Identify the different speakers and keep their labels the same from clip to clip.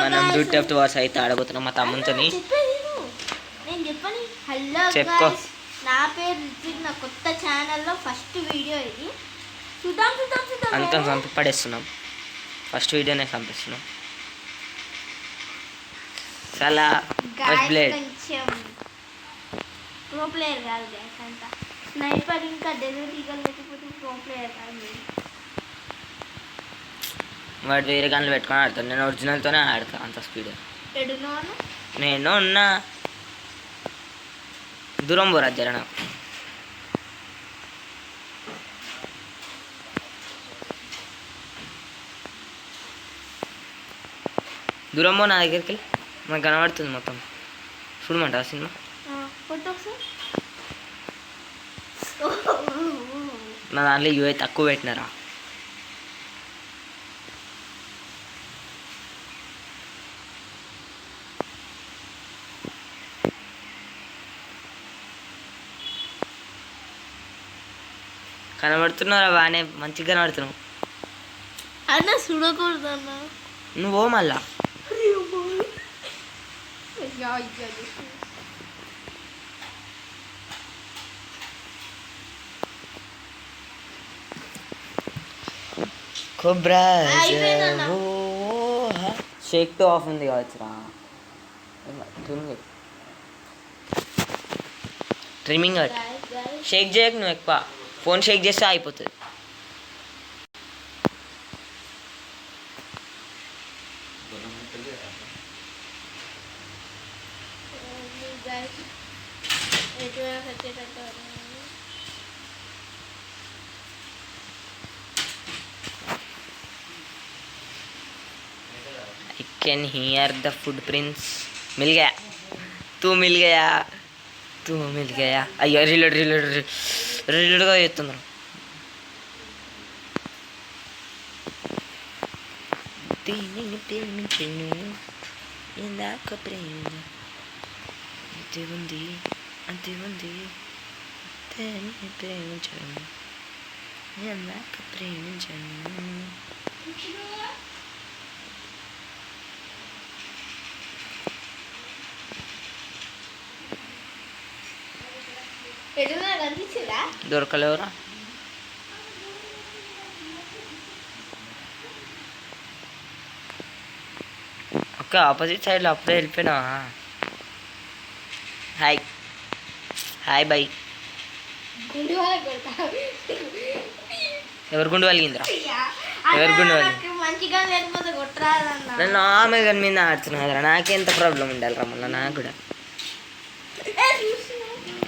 Speaker 1: మనం duty of hours అయితే ఆడబోతున్నాం మా తమ్ముతో.
Speaker 2: నేను చెప్పని హలో
Speaker 1: చెప్పుకో.
Speaker 2: guys, నా పేరు రిత్విక్. నా కొత్త ఛానల్లో ఫస్ట్ వీడియో ఇది. చూద్దాం
Speaker 1: అంతా చంపి పడేస్తున్నాం. ఫస్ట్ వీడియోనే చంపేస్తున్నాం. చాలా బ్లేడ్
Speaker 2: కొంచెం ప్రో ప్లేయర్ కాదు గైస్, అంత స్నైపర్ ఇంకా డెలివరీ ఈగల్ లేకపోతే ప్రో ప్లేయర్ కాదు.
Speaker 1: వాడు వేరే గన్లు పెట్టుకొని ఆడతాను, నేను ఒరిజినల్తోనే ఆడతాను అంత స్పీడ్.
Speaker 2: ఎడున్నాను
Speaker 1: నేను ఉన్నా దూరం పోరా జర నాకు. దూరం పో నా దగ్గరికి వెళ్ళి, నాకు కనబడుతుంది మొత్తం. చూడమంట ఆ సినిమా నా దాంట్లో యూఐ తక్కువ పెట్టినారా. కనబడుతున్నారా బాగానే, మంచిగా కనబడుతున్నావు.
Speaker 2: అన్న చూడకూడదు అన్న,
Speaker 1: నువ్వు మళ్ళా కొబ్రా షేక్ తో ఆఫ్ ఉంది కావచ్చురా. ట్రిమ్మింగ్ షేక్ చేయకు నువ్వు, ఎక్కువ ఫోన్ షేక్ చేస్తే అయిపోతుంది. I can hear the footprints. मिल गया, तू मिल गया, तू मिल गया. अయ్యో రిలోడ్గా చేస్తున్నారు. ఇందాక ప్రేమ అంతే ఉంది ప్రేమించను, ఇందాక ప్రేమించను. దొరకలేవురా. ఒక్క ఆపోజిట్ సైడ్లో అప్పుడే వెళ్ళిపోయినా. Hi hi bye. ఎవరి గుండు కలిగిందిరా, ఎవరి గుండు కలిగింది? నేను ఆమె గన్ మీద ఆడుతున్నా కదరా, నాకెంత ప్రాబ్లం ఉండాలిరా మళ్ళీ నాకు కూడా.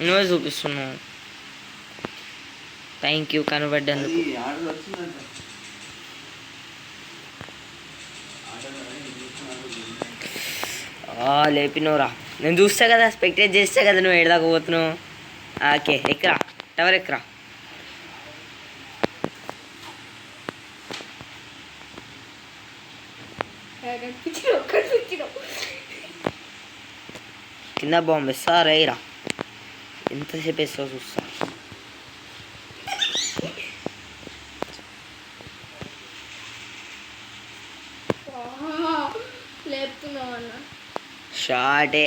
Speaker 1: నువ్వే చూపిస్తున్నావు. Thank you కనబడ్డందుకు. లేపినవురా, నేను చూస్తా కదా, స్పెక్టేట్ చేస్తా కదా నువ్వు ఏడదాకా పోతున్నావు. ఓకే ఎక్కరా, టవర్ ఎక్కరా. కింద బాంబు ఇస్తా రైరా, ఎంతసేపు వేస్తావు చూస్తా. షాటే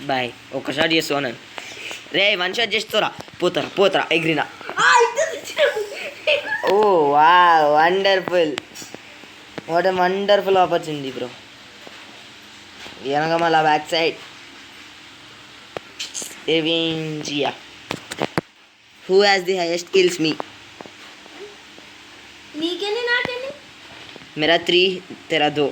Speaker 1: బాయ్. ఒక షాట్ చేస్తావు నన్ను రే, వన్ షాట్ చేస్తారా, పోతారా ఎగ్రినా. Oh wow wonderful, what a wonderful opportunity bro. వెనక మళ్ళా బ్యాక్ సైడ్ ఎవింజియా. Who has the highest kills? Me. मेरा 3 तेरा 2.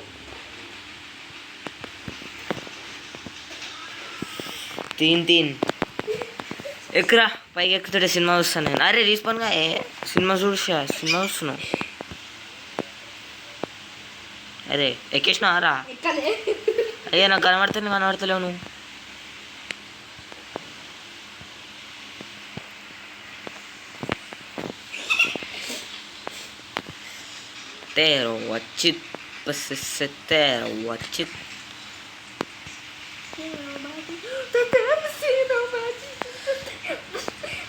Speaker 1: तीन ఎక్కరా పైకి ఎక్కుతుంటే సినిమా చూస్తాను నేను. అరే రీస్పాన్గా సినిమా చూస్తున్నావు. అరే ఎక్కేసినా రా. అయ్యా నాకు కనబడతలేవు నువ్వు. तेरो वचित तेरो वचित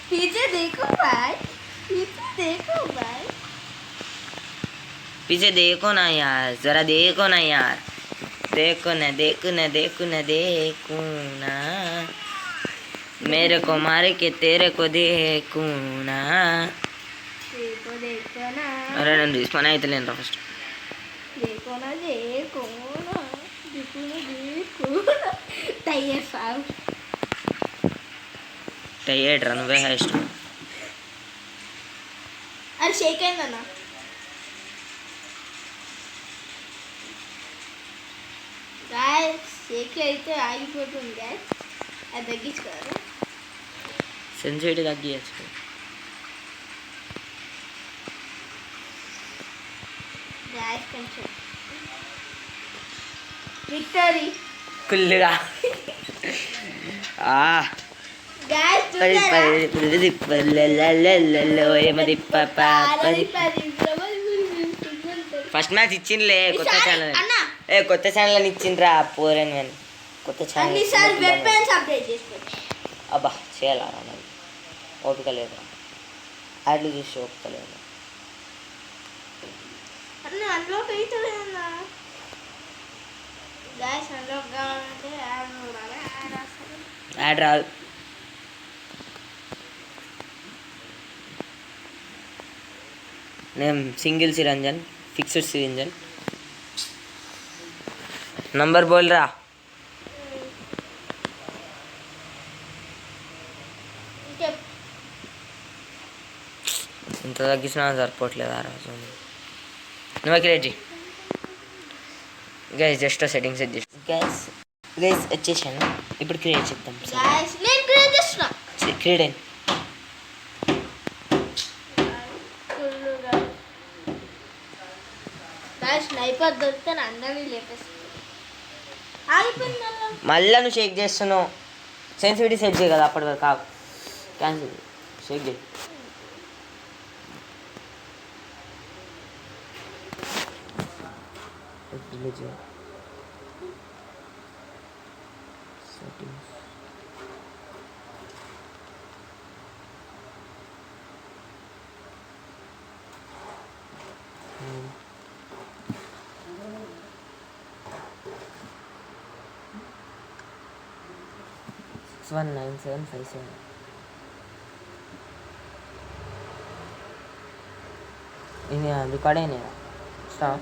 Speaker 2: पीछे देखो भाई, पीछे
Speaker 1: पीछे देखो ना यार, जरा देखो ना यार, देखो ना देखो ना देखो ना देखो ना, मेरे को मार के तेरे को देखो ना.
Speaker 2: देखो देखो ना
Speaker 1: अरे నేను రిస్పాన్ అయితే లేను ఫస్ట్.
Speaker 2: देखो ना देखो ना देखो ना देखो ना టైర్ సార్
Speaker 1: టైర్డ్ రా నువ్వే హైస్ట్.
Speaker 2: అది షేక్ అయిందన్నా గాయస్ షేక్ అయితే ఆగిపోతుంది గాయస్ అది తగ్గించుకోవాలి
Speaker 1: సెన్సిటివ్ తగ్గియచ్చు.
Speaker 2: గాయస్ కొంచెం విక్టరీ
Speaker 1: కుల్లుగా
Speaker 2: గాయస్
Speaker 1: పది
Speaker 2: చూసారా
Speaker 1: పది పది ఏమది ఫస్ట్ మ్యాచ్ ఇచ్చిండ్లే కొత్త ఛానల్. కొత్త ఛానల్ ఇచ్చిండ్రా పోరేన్ అని కొత్త
Speaker 2: అన్నిసార్లు వెబ్
Speaker 1: ఛానల్.
Speaker 2: పేజ్ అప్డేట్ చేసుకోవచ్చు
Speaker 1: అబ్బా చేయాలా నాకు ఓపిక లేదు, యాడ్లు చూసి ఓపిక లేదు.
Speaker 2: అన్న అన్లాక్ అవుతుందన్నా గాయస్ అన్లాక్ కావాలంటే యాడ్ చూడాలి యాడ్ వస్తుంది
Speaker 1: యాడ్ రాదు. నేను సింగిల్ సిరంజన్, ఫిక్స్డ్ సిరంజన్. నంబర్ బోల్ రా. ఇంత తగ్గించినా సరిపోవట్లేదు ఆ రోజు. నువ్వే క్రియేట్ చేయి గైస్, జస్ట్ సెట్టింగ్ సెట్ చేసి గైస్ గైస్ వచ్చేసాను. ఇప్పుడు క్రియేట్ చేద్దాం.
Speaker 2: గాయస్ నేను క్రియేట్ చేస్తున్నా
Speaker 1: క్రియేట్ అయింది.
Speaker 2: గాయస్ స్నైపర్ దొరికితే అందరినీ లేపేస్తుంది ఆగిపోయింది
Speaker 1: మళ్ళీ నువ్వు షేక్ చేస్తున్నావు. సెన్సిటివిటీ సెట్ చేయ కదా అప్పటి వరకు. కాదు క్యాన్సిల్ షేక్ చేయి. సెట్టింగ్స్ $19757. ఇది రికార్డ్ అయినాయి ఇష్టం.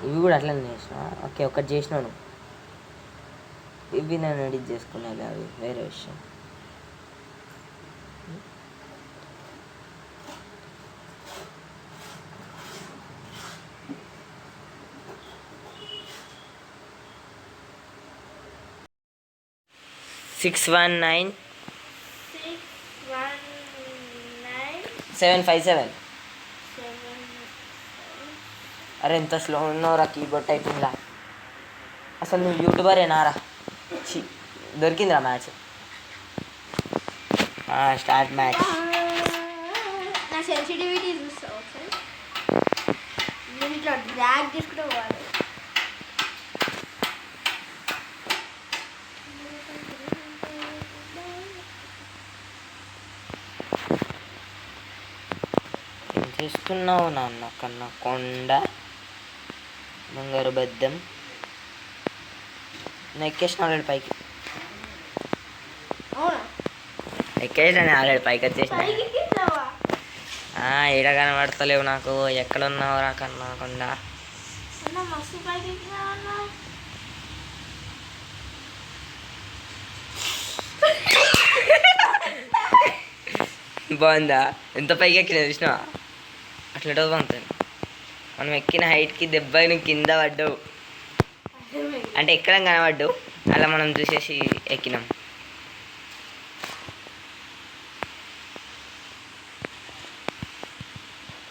Speaker 1: ఇవి కూడా అట్లనే చేసిన. ఓకే ఒకటి చేసినాను, ఇవి నేను ఎడిట్ చేసుకునేది, అవి వేరే విషయం. Six one nine 757. అరే ఎంత స్లో ఉన్నావురా కీబోర్డ్ టైపింగ్లా. అసలు నువ్వు యూట్యూబరేనారా? దొరికిందిరా మ్యాచ్. Start match.
Speaker 2: నా సెన్సిటివిటీ చూస్తావు ఒకసారి. నేను ఇట్లా డ్రాగ్ చేసుకుంటూ పోవాలి.
Speaker 1: ఏం చేస్తున్నావు నాన్న కన్నా కొండ బంగారు బద్దం? నేను ఎక్కేసిన ఆల్రెడీ పైకి.
Speaker 2: అవునా
Speaker 1: ఎక్కేసాను ఆల్రెడీ పైకి వచ్చేసిన.
Speaker 2: పైకి ఎక్కించావా?
Speaker 1: ఈడ కనబడతలేవు నాకు. ఎక్కడ ఉన్నావురా కన్నా కొండ?
Speaker 2: అన్న మస్తు పైకి ఎక్కినావు అన్న.
Speaker 1: బాగుందా? ఎంత పైకి ఎక్కినా చూసినా? అట్లా బాగుంటుంది. మనం ఎక్కిన హైట్కి దెబ్బ నువ్వు కింద పడ్డావు. అంటే ఎక్కడం కనబడ్డావు, అలా మనం చూసేసి ఎక్కినాం.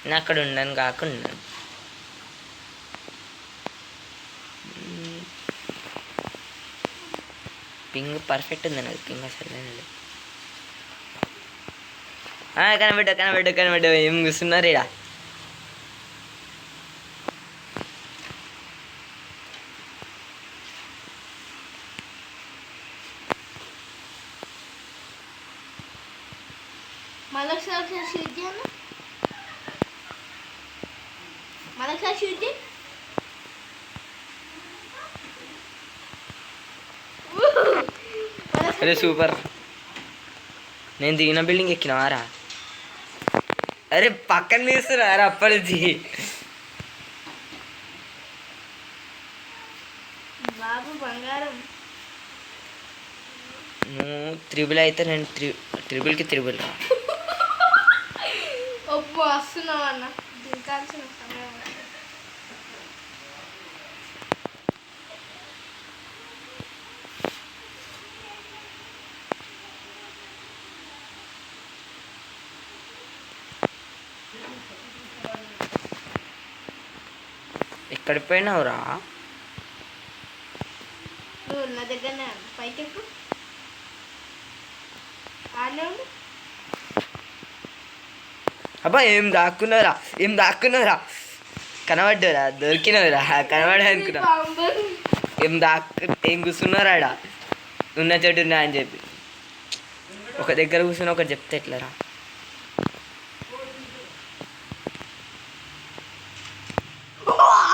Speaker 1: నేను అక్కడ ఉండను కాకుండా పింగ్ పర్ఫెక్ట్ ఉంది నాకు. పింగ్ అసలు కనబడ్డా ఏం కూర్చున్నారు ఇడా?
Speaker 2: మళ్ళీ ఒకసారి షీట్ చేయను.
Speaker 1: అరే సూపర్. నేను దిగిన బిల్డింగ్ ఎక్కినవారా? అరే పక్కన తీస్తున్నారా అప్పటి నుంచి?
Speaker 2: బాబు బంగారం.
Speaker 1: నువ్వు త్రిబుల్ అయితే నేను త్రిబుల్కి త్రిబుల్ రా.
Speaker 2: ఒప్పు వస్తున్నావు అన్న, దింకాల్సిన సమయం.
Speaker 1: ఎక్కడికి పోయినావురా?
Speaker 2: నువ్వు నా దగ్గరనే పైకి ఎక్కు. ఆడనే ఉండు.
Speaker 1: అబ్బా ఏం దాక్కున్నారా? కనబడ్డారా? దొరికినవురా? కనబడా అనుకున్నా.
Speaker 2: బాంబు.
Speaker 1: ఏం కూర్చున్నారా ఆడ? ఉన్న చోటు ఉన్నా అని చెప్పి ఒక దగ్గర కూర్చుని ఒకటి చెప్తే ఎట్లరా?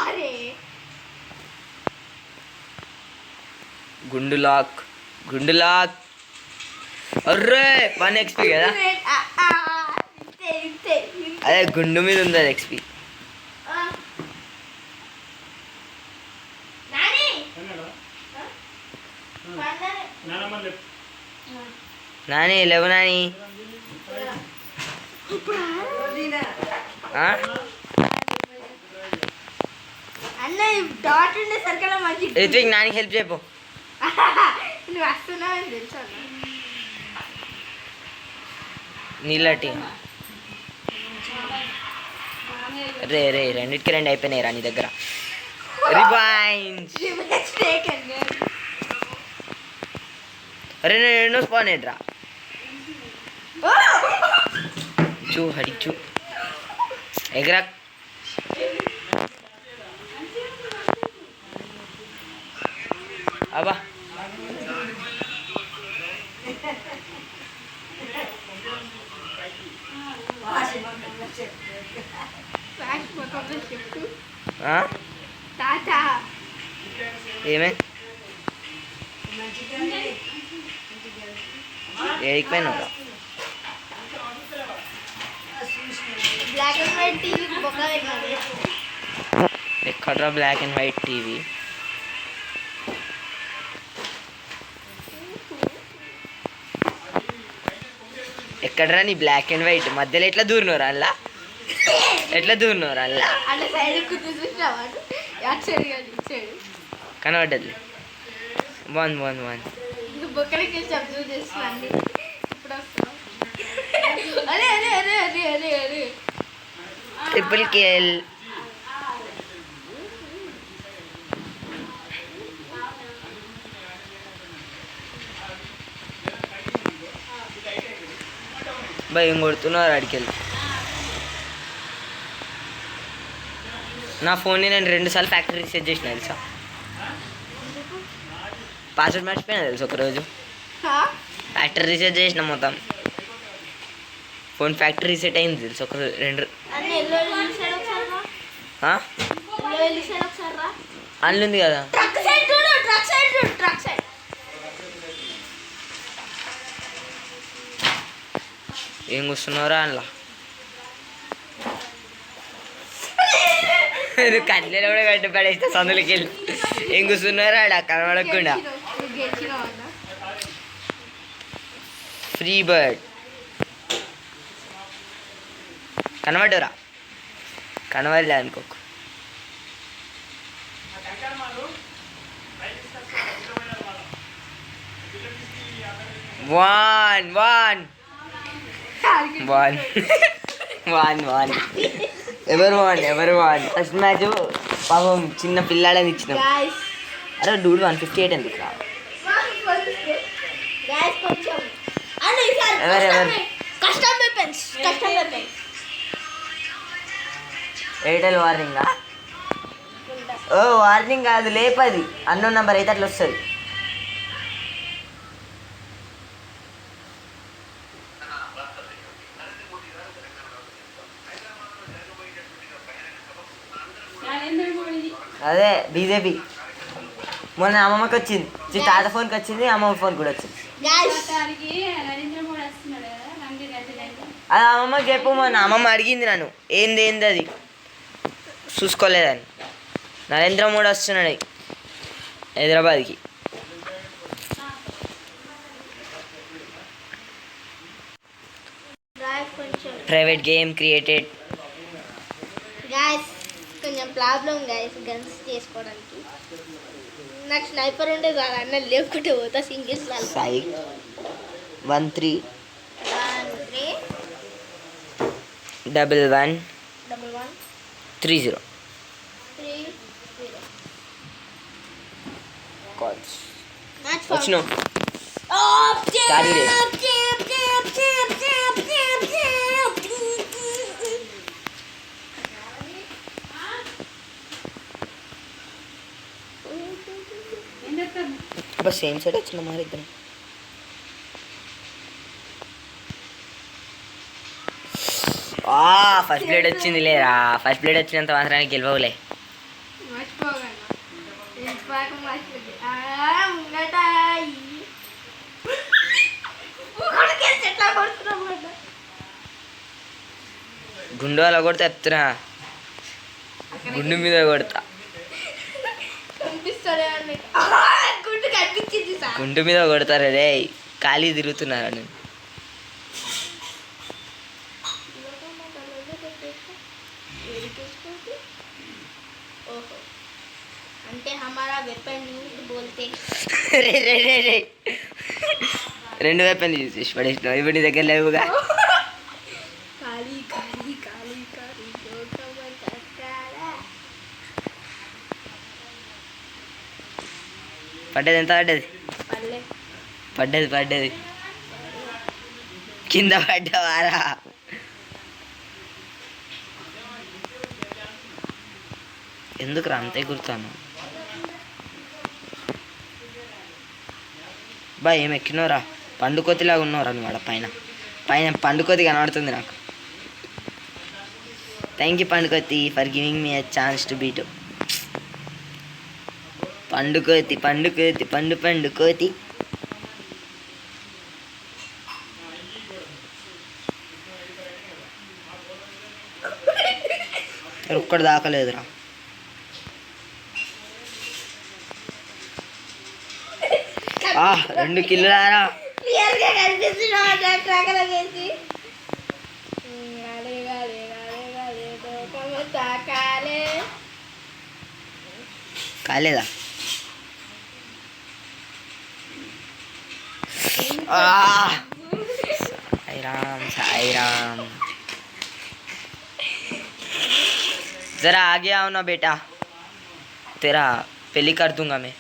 Speaker 2: అరే
Speaker 1: గుండు లాక్. అర్రే 1 XP కదా? అదే గుండు మీద ఉంది అది XP. నాని లేవు నాని.
Speaker 2: అన్న డాట్ ఉండే సర్కిల్ మంచి.
Speaker 1: రిత్విక్ నానికి హెల్ప్ చేయపో.
Speaker 2: నువ్వు వస్తున్నావు అని తెలుసు అన్న.
Speaker 1: నీళ్ళటి రే రెండిటికి 2 అయిపోయినాయి రా నీ దగ్గర. రివైంజ్. అరే నేను ఎన్నో స్పాన్ ఏంట్రా? హడిచు ఎగరా. అబ్బా ఏమే ఏడికిపోయినావురా?
Speaker 2: బ్లాక్ అండ్ వైట్ టీవీ బొక్క పెట్టినది.
Speaker 1: ఎక్కడ్రా బ్లాక్ అండ్ వైట్ టీవీ? ఎక్కడ్రా నీ బ్లాక్ అండ్ వైట్? మధ్యలో ఎట్లా దూరినోరా అలా?
Speaker 2: అంటే సైడ్ కూర్చున్నావా? అటు సైడ్ కాదు ఇటు సైడ్
Speaker 1: కనబడ్డది. 1
Speaker 2: నువ్వు బొక్కలకి శబ్దం చేస్తున్నాండి. ఇప్పుడు వస్తున్నావు. అరే అరే అరే అరే అరే అరే
Speaker 1: ట్రిపుల్ కిల్. భయం కొడుతున్నారు అడికెళ్ళి. నా ఫోన్ని నేను 2 సార్లు ఫ్యాక్టరీ రీసెట్ చేసిన తెలుసా? పాస్వర్డ్ మర్చిపోయినా తెలుసు ఒకరోజు. ఫ్యాక్టరీ రీసెట్ చేసిన మొత్తం ఫోన్ ఫ్యాక్టరీ రీసెట్ అయింది తెలుసు ఒక 2. అందుంది కదా. ఏం కూర్చున్నారా అందులో? కట్లలో కూడా కట్టి పడేస్తా సందులకి వెళ్ళి. ఏం కూర్చున్నారా ఆడ కనబడకుండా? Free bird కనబడ్డరా? కనబడలే అనుకోకు. వన్ ఎవరు ఫస్ట్ మ్యాచ్ పాపం చిన్న పిల్లాడని ఇచ్చినాం. అరే డూడ్ 158 ఎందుకు రా? ఎవరెవరు? ఎయిర్టెల్ వార్నింగా? ఓ వార్నింగ్ కాదు, లేపది. అన్నోన్ నెంబర్ అయితే అట్లా వస్తుంది. అదే బీజేపీ మొన్న అమ్మమ్మకి వచ్చింది, తాత ఫోన్కి వచ్చింది, అమ్మమ్మ ఫోన్ కూడా వచ్చింది.
Speaker 2: గాయ్స్
Speaker 1: అది అమ్మమ్మ చెప్పు మొన్న అమ్మమ్మ అడిగింది నన్ను ఏంది ఏంది అది చూసుకోలేదని. నరేంద్ర మోడీ వస్తున్నాడు హైదరాబాద్కి.
Speaker 2: గాయ్స్ కొంచెం
Speaker 1: ప్రైవేట్ గేమ్ క్రియేటెడ్.
Speaker 2: గాయ్స్ కొంచెం ప్రాబ్లం గాయ్స్ గన్స్ చేసుకోవడానికి. నాకు స్నైపర్ ఉండేది కాదు అన్న లేకుంటే పోతా సింగిల్స్
Speaker 1: సాయి 13 11 30 calls. వచ్చిన Carry day. Bus same side వచ్చిన మరి ఇద్దరు. ఫస్ట్ ప్లేట్ వచ్చింది లేరా. ఫస్ట్ ప్లేట్ వచ్చినంత మాత్రానికి గెలవలే. గుండు అలా కొడితే చెప్తున్నా గుండు మీద కొడతా. గుండు మీద కొడతారు రే. ఖాళీ తిరుగుతున్నారా నేను.
Speaker 2: అంటే హమారా వెపన్ యూజ్ బోల్తే
Speaker 1: రే రే రే రే 2 వెపన్ యూజ్ చేసి పడేసిన. ఇప్పుడు నీ దగ్గర లేవుగా.
Speaker 2: కాళీ కాళీ కాళీ కాళీ
Speaker 1: పడ్డది ఎంత పడ్డది?
Speaker 2: పల్లె
Speaker 1: పడ్డది పడ్డది కింద పడ్డవారా? ఎందుకు రా అంతే గుర్తాను బా. ఏం ఎక్కినోరా? పండుకోతిలాగా ఉన్నవరా నువ్వు ఆడ పైన. పైన పండుకోతి కనబడుతుంది నాకు. Thank you Pandukothi for giving me a chance to beat. Pandukothi Pandukothi Pandukothi. ఒక్కడు దాకలేదురా. ఆ 2 కిలోలారా.
Speaker 2: క్లియర్గా కనిపిస్తున్నావు
Speaker 1: కాలేదా? సాయిరామ్ సాయిరామ్. जरा आगे आओ ना बेटा, तेरा पेली कर दूंगा मैं.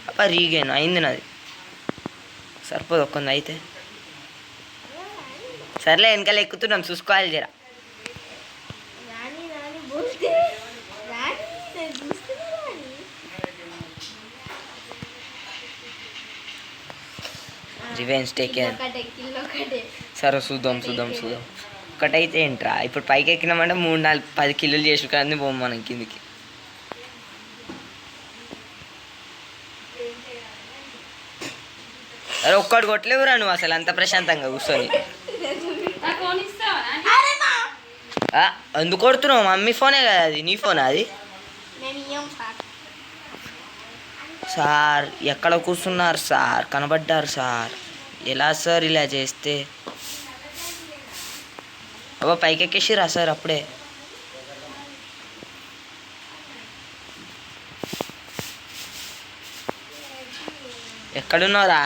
Speaker 1: అప్ప రీగేన్ అయింది నాది. సరిపోదు ఒక్కంది అయితే. సర్లే వెనకాల ఎక్కుతున్నాం చూసుకోవాలి జరా. Revenge take care. సరే చూద్దాం చూద్దాం చూద్దాం. ఒకటైతే ఏంట్రా ఇప్పుడు పైకి ఎక్కినామంటే 3 4 10 కిలోలు చేసు కానీ పోం మనం కిందికి. అరే ఒక్కడు కొట్టలేవురా నువ్వు అసలు అంత ప్రశాంతంగా కూర్చొని. ఎందుకు కొడుతున్నావు? మమ్మీ ఫోనే కదా అది, నీ ఫోన్ అది. సార్ ఎక్కడ కూర్చున్నారు సార్? కనబడ్డారు సార్. ఎలా సార్ ఇలా చేస్తే? అబ్బా పైకి ఎక్కేసిరా సార్ అప్పుడే. ఎక్కడున్నారా?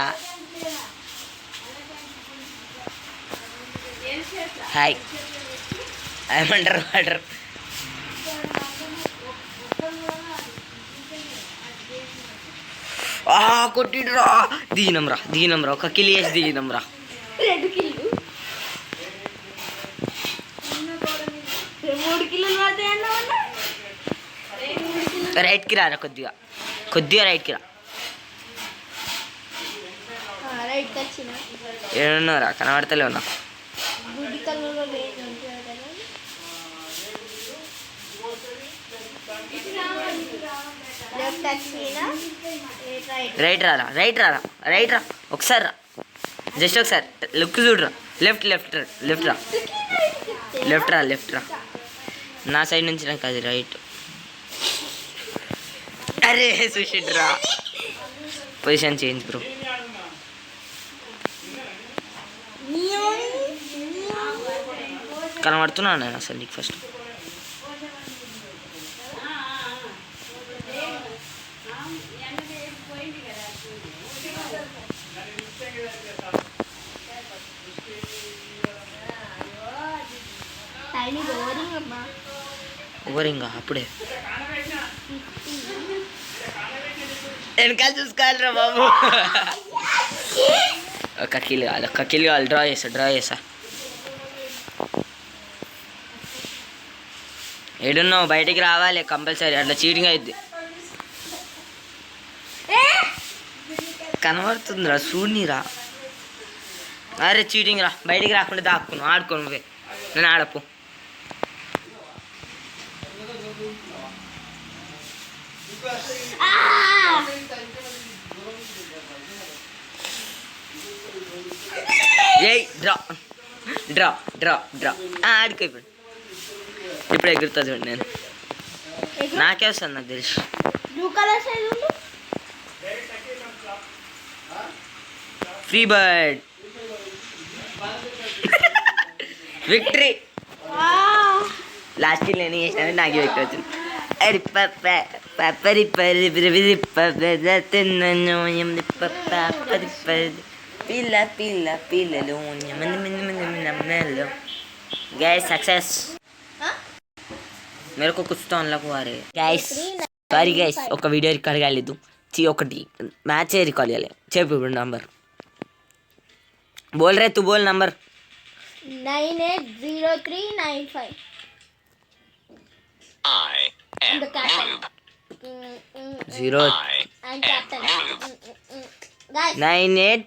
Speaker 1: హాయ్ ఏమంటారు వాటర్? కొట్టిడ్రా. దిగినంరా దిగినంరా. 1 కిలో వేసి దిగినంరా.
Speaker 2: 2 కిలో 3 కిలోలు పడతాయి.
Speaker 1: రైట్కి రారా కొద్దిగా కొద్దిగా రైట్కి రా.
Speaker 2: రైట్కి వచ్చిన
Speaker 1: ఏడున్నారా? కనబడతలేవు నాకు.
Speaker 2: లెఫ్ట్ వచ్చినా
Speaker 1: రైట్ రారా రైట్ రా ఒకసారి రా జస్ట్ ఒకసారి లుక్ చూడరా లెఫ్ట్ రా నా సైడ్ నుంచి నాకు అది రైట్. అరే సుషిట్ రా పొజిషన్ చేంజ్ బ్రో. కనబడుతున్నాను నేను అసలు నీకు ఫస్ట్. ఓవరింగా అప్పుడే వెనకాల చూసుకోవాలిరా బాబు. ఒక కిల్ కావాలి డ్రా చేసా. ఏడున్నావు బయటికి రావాలి కంపల్సరీ, అట్లా చీటింగ్ అవుద్ది. కనబడుతుందిరా చూడనిరా. అరే చీటింగ్ రా, బయటికి రాకుండా దాక్కును ఆడుకోను నేను ఆడపు. ఏయ్ డ్రా ఆడుకో. ఇప్పుడు ఎగురుతా చూడండి నేను, నాకే వస్తుంది నాకు తెలుసు. Free bird victory. లాస్ట్ నేను చేసిన నాకే విక్టరీ వచ్చింది. అరే పిల్లలు గైస్ సక్సెస్ मेरे को कुछ तो अनलॉक हुआ रे गाइस. సారీ గైస్, ఒక వీడియో రికార్డ్ కాలేదు, ఒకటి మ్యాచ్ రికార్డ్ చేయాలి. చెప్పు ఇప్పుడు నంబర్ బోల్ రే, తూ బోల్ number.
Speaker 2: 980395.
Speaker 3: I am
Speaker 2: The captain.
Speaker 3: noob.
Speaker 1: 0
Speaker 2: And captain. Guys,
Speaker 1: 98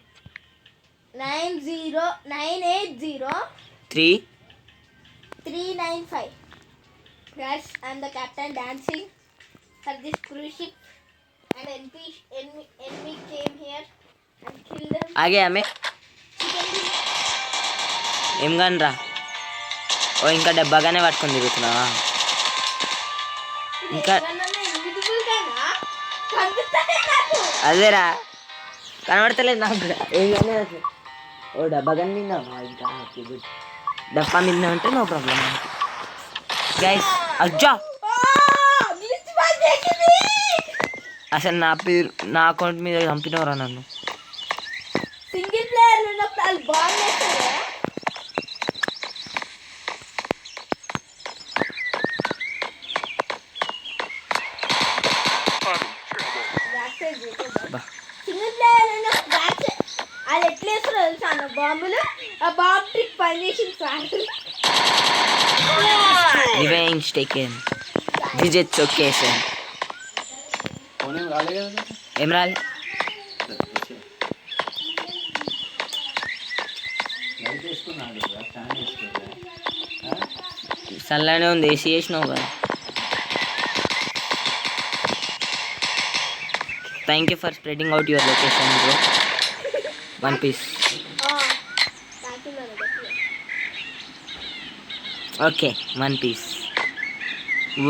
Speaker 2: 980
Speaker 1: 3
Speaker 2: 395. Guys, I'm the captain dancing for this cruise ship, and enemy came here and killed them.
Speaker 1: ఆగే ఆమె ఏం కానీ రా. ఓ ఇంకా డబ్బాగానే పట్టుకొని తిరుగుతున్నావా? ఇంకా అదేరా కనబడతలేదు నాకు కూడా. ఏం కానీ అసలు ఓ డబ్బాగానే తిన్నావా? ఇంకా డబ్బా మీద ఉంటే నో ప్రాబ్లం గైస్. అజ్జా అసలు నా పేరు నా అకౌంట్ మీద చంపినవరా నన్ను.
Speaker 2: సింగిల్ ప్లేయర్ ఉన్నప్పుడు వాళ్ళు బాగుంది. సింగిల్ ప్లేయర్ ఉన్నప్పుడు వాళ్ళు ఎట్లా వేస్తారో తెలుసా అన్న బాంబులు. ఆ బాంబు ట్రిక్ పనిచేసింది sir.
Speaker 1: Revenge taken visits occasion. ఏం రాలే చల్లనే ఉంది, ఏసీ వేసినావు కదా. Thank you for spreading out your location bro. One piece. Okay one piece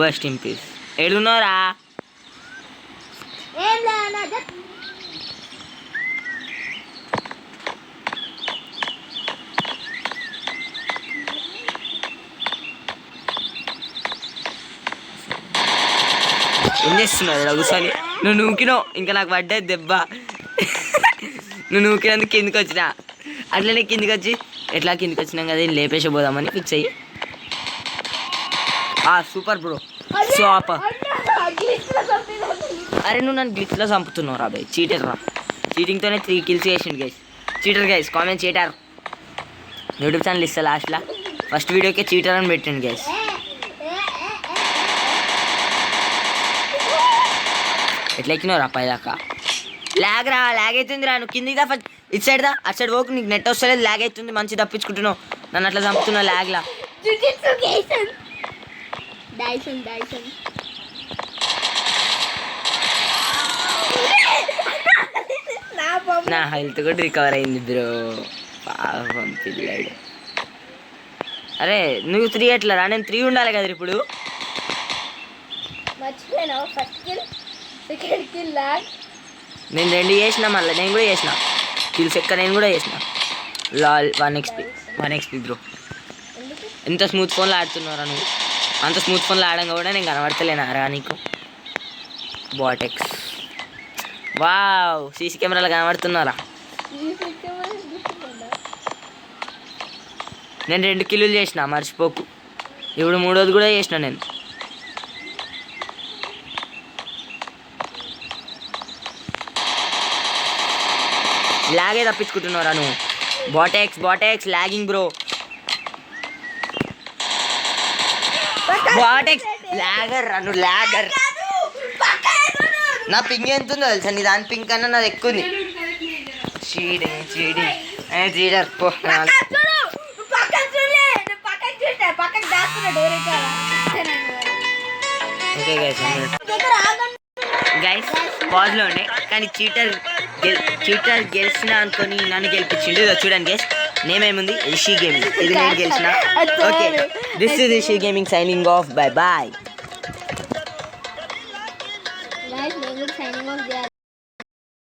Speaker 1: worst in peace. ఏడున్నారా?
Speaker 2: ఏం లేదు
Speaker 1: ఏం చేస్తున్నావు కూర్చొని? నువ్వు నూకినావు ఇంకా నాకు పడ్డది దెబ్బ. నువ్వు నూకినందుకు కిందికి వచ్చినా, అట్లనే కిందికి వచ్చి ఎట్లా కిందికి వచ్చినాం కదా లేపేసి పోదామని ఫిక్స్ అయ్యి. Super bro super. అరే నువ్వు నన్ను గ్లిచ్లో చంపుతున్నావు రా బాయ్, చీటర్ రా. చీటింగ్తోనే 3 kills చేసిండు guys. Cheater guys, comment cheater. YouTube channel ఇస్తా లాస్ట్లో. ఫస్ట్ వీడియోకే చీటర్ అని పెట్టండి గైస్. ఎట్లా ఎక్కినావు రా పైదాకా? ల్యాగ్ అవుతుంది రా. నువ్వు కిందికి దా ఫస్ట్, ఇటు సైడ్ దా, అటు సైడ్ పోకు. నీకు నెట్ వస్తలేదు, ల్యాగ్ అవుతుంది. మంచి తప్పించుకుంటున్నావు, నన్ను అట్లా చంపుతున్నావు ల్యాగ్లా.
Speaker 2: పాపం
Speaker 1: నా హెల్త్ కూడా రికవర్ అయింది బ్రో. పాపం పిల్లాడు. అరే నువ్వు 3 ఎట్లా రా? నేను 3 ఉండాలి కదా ఇప్పుడు.
Speaker 2: మర్చిపోయినావు. ఫస్ట్ కిల్, సెకండ్ కిల్ లాగ్.
Speaker 1: నేను 2 చేసిన, మళ్ళీ నేను కూడా చేసిన కిల్స్ ఎక్క, నేను కూడా చేసిన. Lal 1 XP bro.
Speaker 2: ఎందుకు
Speaker 1: ఎంత స్మూత్ ఫోన్లో ఆడుతున్నారా నువ్వు? అంత స్మూత్ ఫోన్లో ఆడంగా కూడా నేను కనబడతలేనా రా నీకు? బాటెక్స్ వావ్, సీసీ కెమెరాలు కనబడుతున్నారా? నేను 2 కిల్లులు చేసిన, మర్చిపోకు. ఇప్పుడు 3వది కూడా చేసిన నేను. లాగే తప్పించుకుంటున్నారా నువ్వు? బాటెక్స్ లాగింగ్ బ్రో. బాటెక్స్ లాగర్ రా నువ్వు, లాగర్. నా పింగ్ ఎంత ఉందో తెలుసా? నీ దాని పింక్ కన్నా నాది ఎక్కువ ఉంది. చీడర్ పో. ఓకే గైస్ పాజ్లో ఉండే, కానీ చీటర్ గెలిచిన అనుకొని నన్ను గెలిపించిండు. ఇదో చూడండి గైస్, నేమేముంది రిషి గేమింగ్, ఇది నేను గెలిచిన. Okay, this is Rishi gaming signing off. Bye bye.